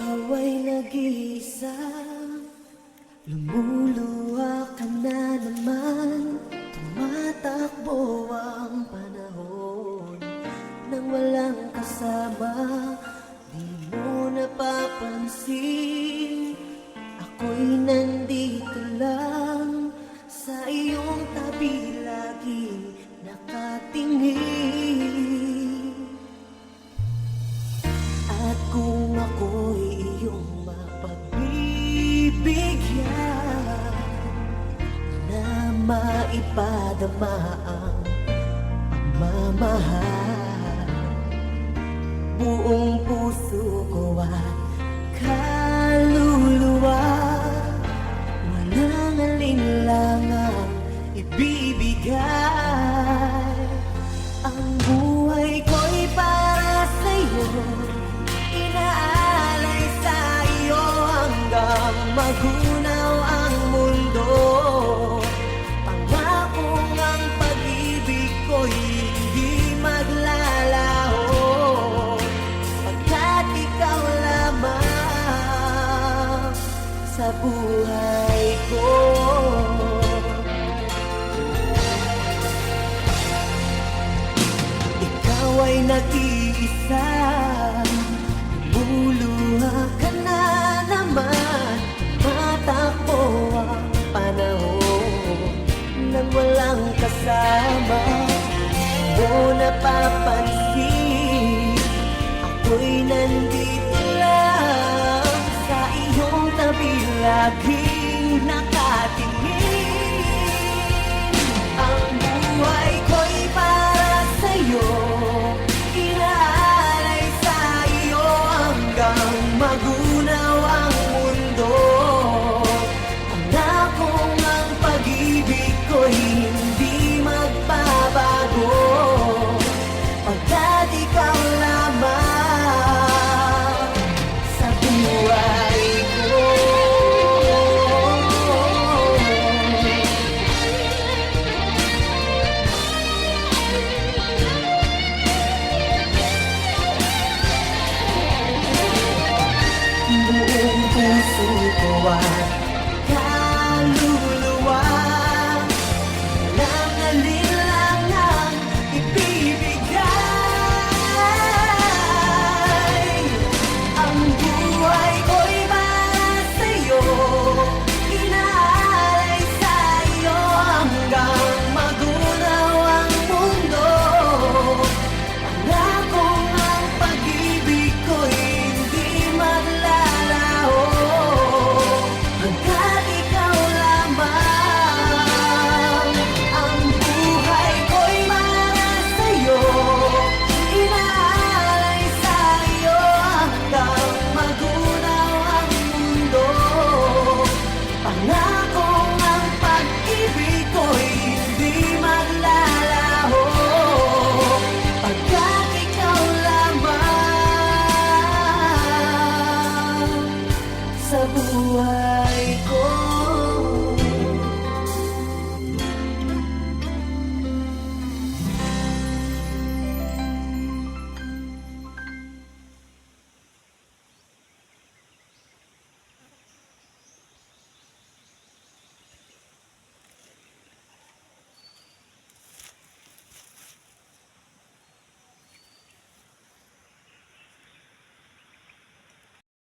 Ikaw ay nag-iisa, lumuluha ka na naman. Tumatakbo ang panahon nang walang kasama. Di mo napapansin, ako'y nandito lang sa iyong tabi, laging nakatingin. At kung ako'y iyong mapagbibigyan na maipadama ang pagmamahal, buong puso ko at kaluluwa, walang alinlangang ibibigay. Ang buhay ko'y para sa'yo, inaalay sa iyo hanggang magunaw ang mundo. Pangako ang pag-ibig ko'y hindi maglalaho, pagkat ikaw lamang sa buhay ko. Ikaw ay nag-iisa, lumuluha ka na naman. Matakbo ang panahon nang walang kasama. Di mo napapansin, ako'y nandito lang sa iyong tabi, laging nakatingin. Ang buhay ko'y para sa'yo, inaalay sa iyo hanggang magunaw ang mundo. Pangakong ang pag-ibig ko'y hindi magbabago, pagkat ikaw lamang sa buhay ko. Buong puso ko at kaluluwa, walang alinlangang ibibigay. Ang buhay ko'y para sa'yo, inaalay sa iyo hanggang magunaw ang mundo. Pangakong ang pag-ibig ko'y hindi maglalaho, hanggat ikaw lamang. Ang buhay ko'y para sa'yo, inaalay sa iyo hanggang magunaw ang mundo. Pangakong ang pag-ibig ko'y hindi maglalaho, pagkat ikaw lamang sa buhay